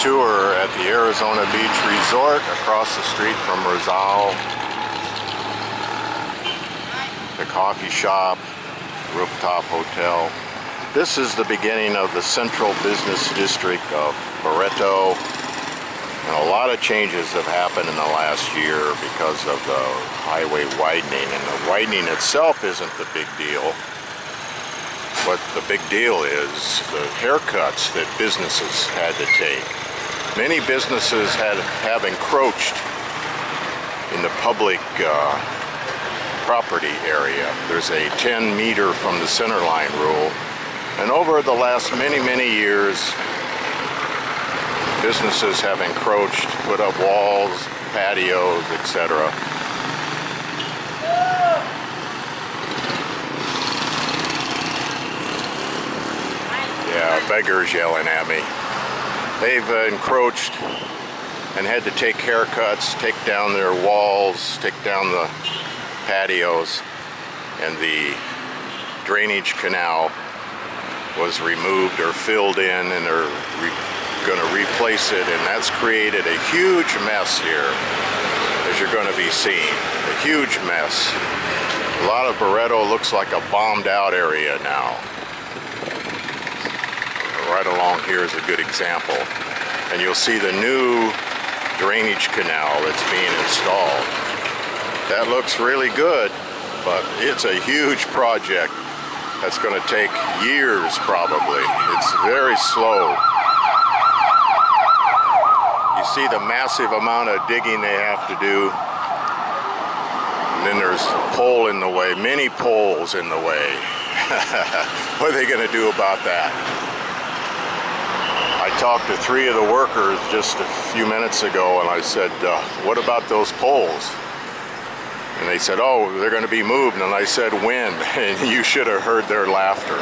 tour at the Arizona Beach Resort across the street from Rizal. The coffee shop, rooftop hotel. This is the beginning of the central business district of Barretto. And a lot of changes have happened in the last year because of the highway widening. And the widening itself isn't the big deal. What the big deal is the haircuts that businesses had to take. Many businesses have encroached in the public property area. There's a 10-meter from the center line rule. And over the last many years, businesses have encroached, put up walls, patios, etc. Yeah, beggars yelling at me. They've encroached and had to take haircuts, take down their walls, take down the patios, and the drainage canal was removed or filled in, and they're going to replace it, and that's created a huge mess here, as you're going to be seeing. A huge mess. A lot of Barretto looks like a bombed out area now. Right along here is a good example. And you'll see the new drainage canal that's being installed. That looks really good, but it's a huge project that's going to take years probably. It's very slow. You see the massive amount of digging they have to do. And then there's a pole in the way, many poles in the way. What are they going to do about that? I talked to 3 of the workers just a few minutes ago, and I said, what about those poles? And they said, oh, they're going to be moved. And I said, when? And you should have heard their laughter.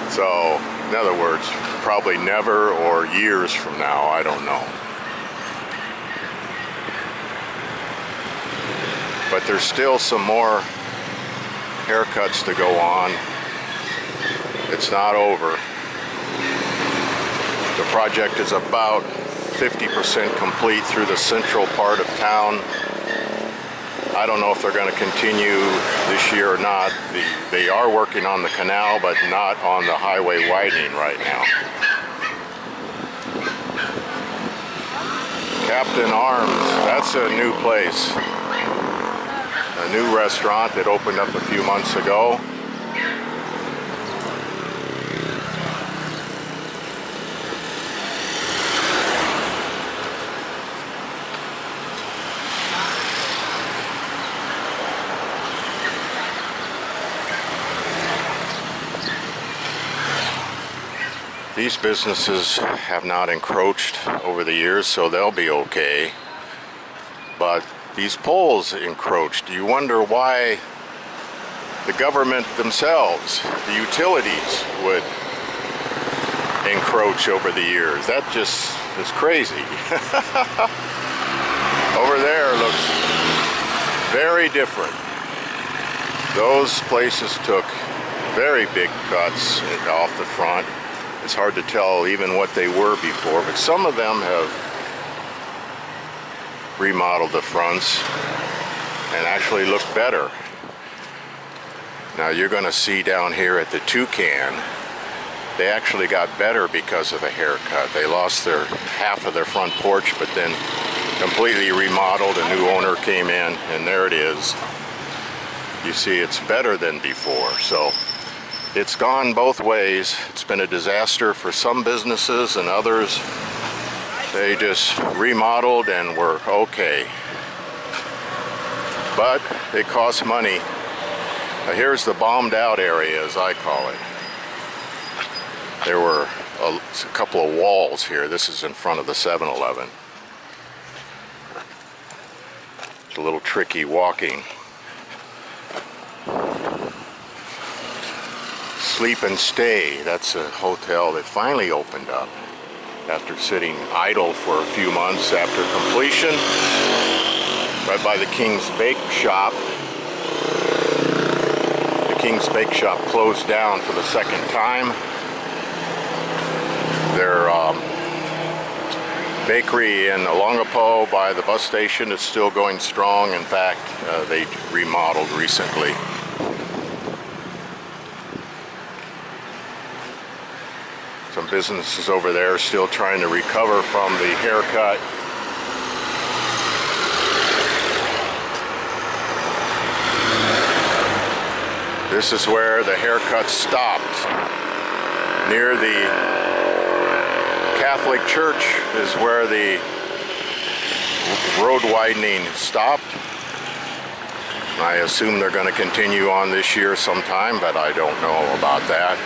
So, in other words, probably never or years from now, I don't know. But there's still some more haircuts to go on. It's not over. The project is about 50% complete through the central part of town. I don't know if they're going to continue this year or not. They are working on the canal, but not on the highway widening right now. Captain Arms, that's a new place. A new restaurant that opened up a few months ago. These businesses have not encroached over the years, so they'll be okay. But these poles encroached. You wonder why the government themselves, the utilities, would encroach over the years. That just is crazy. Over there looks very different. Those places took very big cuts off the front. It's hard to tell even what they were before, but some of them have remodeled the fronts and actually look better. Now you're going to see down here at the Toucan, they actually got better because of the haircut. They lost their half of their front porch, but then completely remodeled. A new owner came in, and there it is. You see, it's better than before. So it's gone both ways. It's been a disaster for some businesses, and others, they just remodeled and were okay. But it costs money. Now here's the bombed out area, as I call it. There were a couple of walls here. This is in front of the 7-Eleven. It's a little tricky walking. Sleep and Stay, that's a hotel that finally opened up after sitting idle for a few months after completion. Right by the King's Bake Shop. The King's Bake Shop closed down for the second time. They're bakery in Olongapo by the bus station is still going strong. In fact, they remodeled recently. Some businesses over there are still trying to recover from the haircut. This is where the haircut stopped. Near the Catholic Church is where the road widening stopped. I assume they're going to continue on this year sometime, but I don't know about that.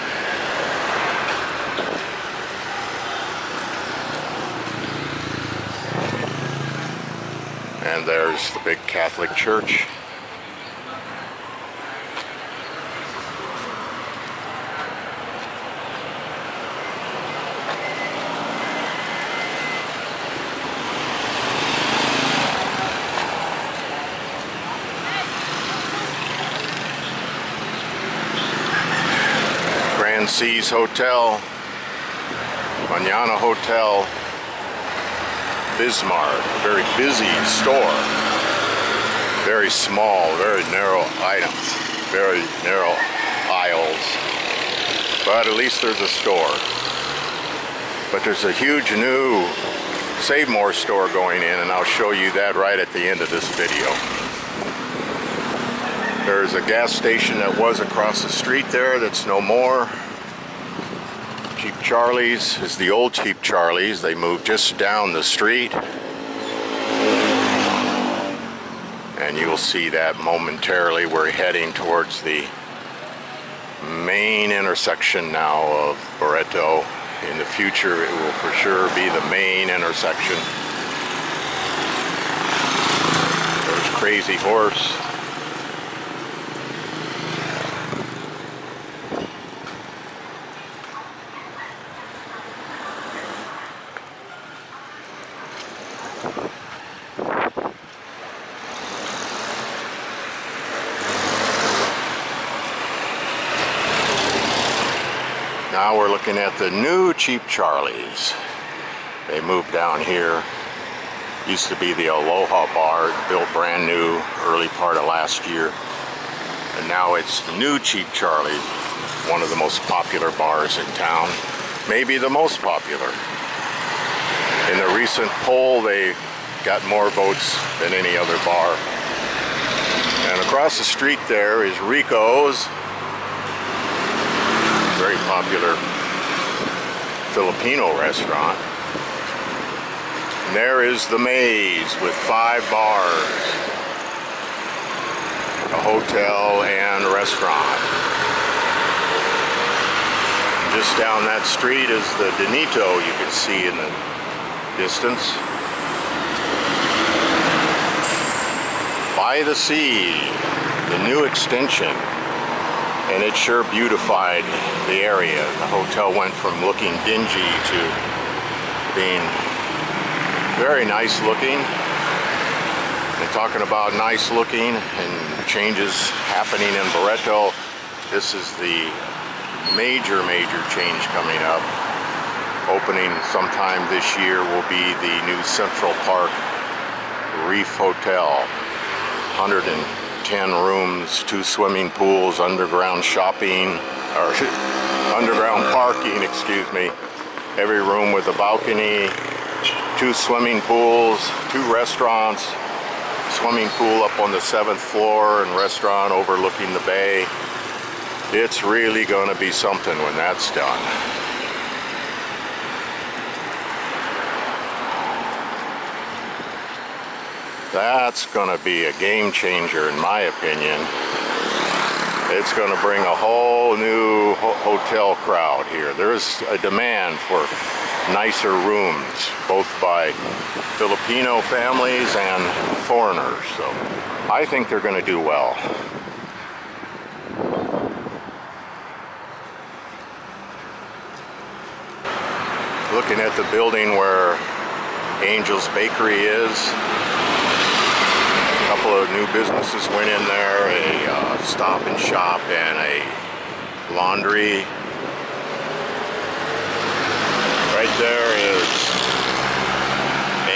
And there's the big Catholic Church. Grand Seas Hotel, Manana Hotel, Bismarck, a very busy store, very small, very narrow items, very narrow aisles, but at least there's a store. But there's a huge new Save More store going in, and I'll show you that right at the end of this video. There's a gas station that was across the street there that's no more. Cheap Charlie's is the old Cheap Charlie's. They moved just down the street. And you'll see that momentarily. We're heading towards the main intersection now of Barretto. In the future, it will for sure be the main intersection. There's Crazy Horse. Now we're looking at the new Cheap Charlie's. They moved down here. Used to be the Aloha Bar, built brand new early part of last year. And now it's the new Cheap Charlie's, one of the most popular bars in town. Maybe the most popular. In the recent poll, they got more votes than any other bar. And across the street there is Rico's. Very popular Filipino restaurant. And there is the Maze with 5 bars, a hotel and restaurant. Just down that street is the Donito you can see in the distance. By the Sea, the new extension. And it sure beautified the area. The hotel went from looking dingy to being very nice looking. And talking about nice looking and changes happening in Barretto, this is the major change coming up. Opening sometime this year will be the new Central Park Reef Hotel. 110 rooms, 2 swimming pools, underground shopping, or underground parking, excuse me. Every room with a balcony, 2 swimming pools, 2 restaurants, swimming pool up on the 7th floor and restaurant overlooking the bay. It's really gonna be something when that's done. That's gonna be a game changer in my opinion. It's gonna bring a whole new hotel crowd here. There's a demand for nicer rooms, both by Filipino families and foreigners. So I think they're gonna do well. Looking at the building where Angel's Bakery is. A couple of new businesses went in there, a Stop and Shop and a laundry. Right there is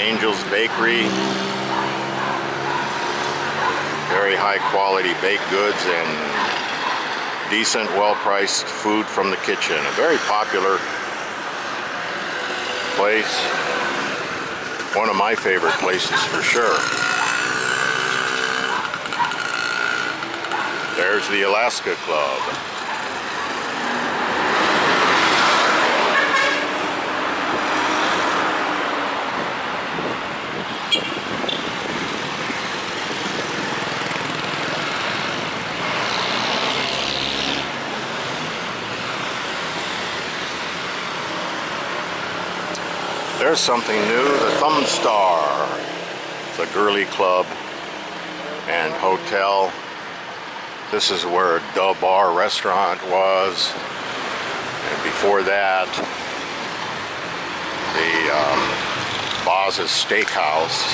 Angel's Bakery. Very high quality baked goods and decent, well-priced food from the kitchen. A very popular place. One of my favorite places for sure. There's the Alaska Club. There's something new, the Thumb Star. It's a Girlie club and hotel. This is where the bar restaurant was. And before that, the Boz's Steakhouse.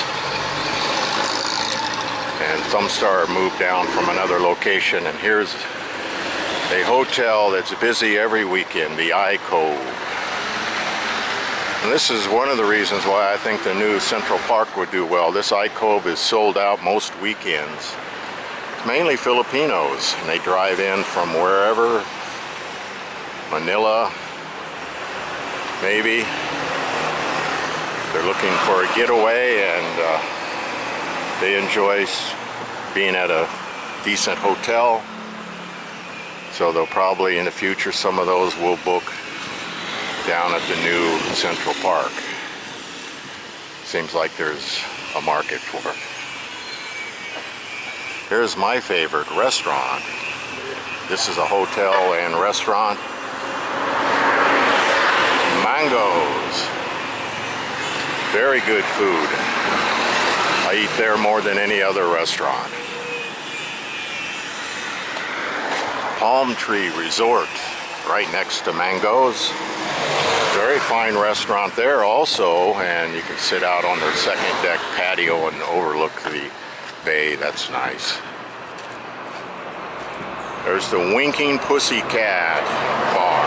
And Thumb Star moved down from another location. And here's a hotel that's busy every weekend, the Cove. And this is one of the reasons why I think the new Central Park would do well. This Cove is sold out most weekends. It's mainly Filipinos, and they drive in from wherever, Manila, maybe. They're looking for a getaway, and they enjoy being at a decent hotel. So they'll probably, in the future, some of those will book down at the new Central Park. Seems like there's a market for it. Here's my favorite restaurant. This is a hotel and restaurant. Mangoes. Very good food. I eat there more than any other restaurant. Palm Tree Resort, right next to Mangoes. Very fine restaurant there also, and you can sit out on their second deck patio and overlook the bay. That's nice. There's the Winking Pussycat Bar.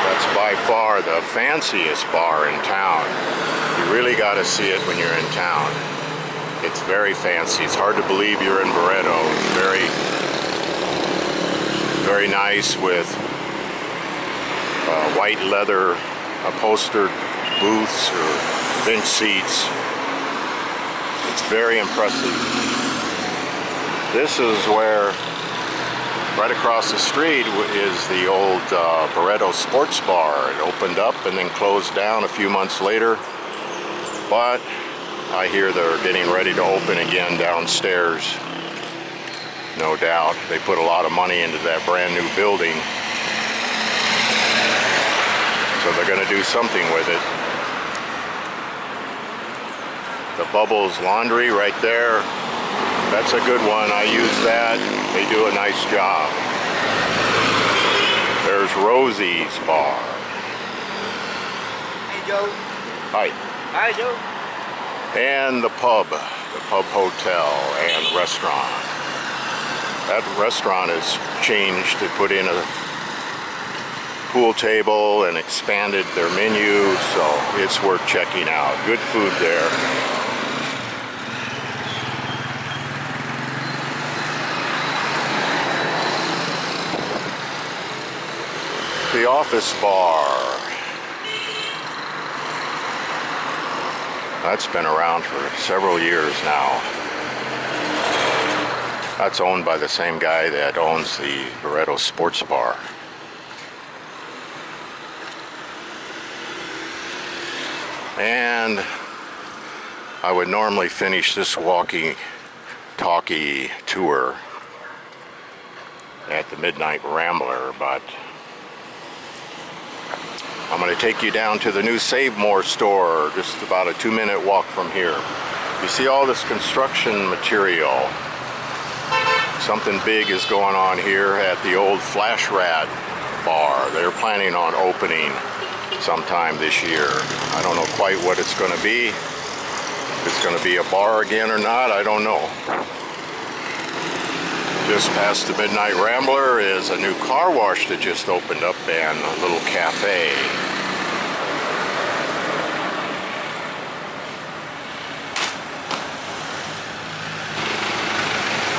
That's by far the fanciest bar in town. You really got to see it when you're in town. It's very fancy. It's hard to believe you're in Barretto. It's very nice with white leather upholstered booths or bench seats. It's very impressive. This is where, right across the street, is the old Barretto Sports Bar. It opened up and then closed down a few months later, but I hear they're getting ready to open again downstairs. No doubt. They put a lot of money into that brand new building. So they're going to do something with it. The Bubbles Laundry right there. That's a good one. I use that. They do a nice job. There's Rosie's Bar. Hey, Joe. Hi. Hi, Joe. And the Pub Hotel and Restaurant. That restaurant has changed. They put in a pool table and expanded their menu, so it's worth checking out. Good food there. The Office Bar. That's been around for several years now. That's owned by the same guy that owns the Barretto Sports Bar. And I would normally finish this walkie-talkie tour at the Midnight Rambler, but I'm going to take you down to the new Save More store, just about a 2-minute walk from here. You see all this construction material. Something big is going on here at the old Flash Rat bar. They're planning on opening sometime this year. I don't know quite what it's going to be. If it's going to be a bar again or not, I don't know. Just past the Midnight Rambler is a new car wash that just opened up and a little cafe.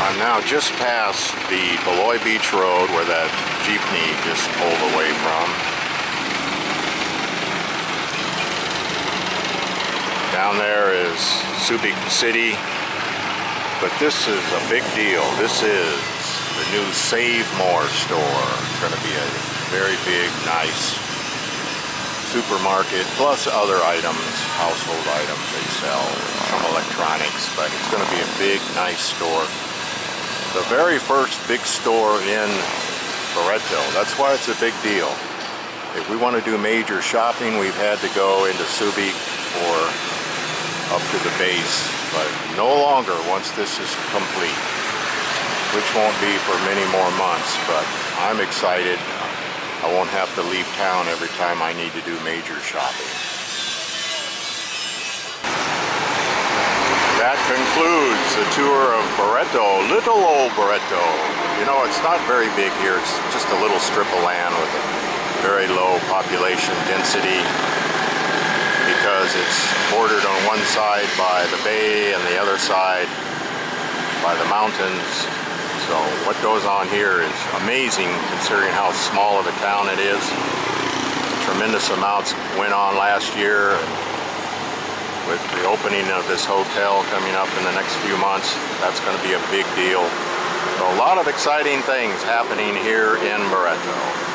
I'm now just past the Beloy Beach Road where that jeepney just pulled away from. Down there is Subic City, but this is a big deal. This is the new Save More store. It's going to be a very big, nice supermarket, plus other items, household items they sell, some electronics, but it's going to be a big, nice store. The very first big store in Barretto. That's why it's a big deal. If we want to do major shopping, we've had to go into Subic or up to the base, but no longer once this is complete, which won't be for many more months, but I'm excited. I won't have to leave town every time I need to do major shopping. That concludes the tour of Barretto, little old Barretto. You know, it's not very big here. It's just a little strip of land with a very low population density because it's bordered on one side by the bay and the other side by the mountains. So what goes on here is amazing considering how small of a town it is. Tremendous amounts went on last year. With the opening of this hotel coming up in the next few months, that's going to be a big deal. So a lot of exciting things happening here in Barretto.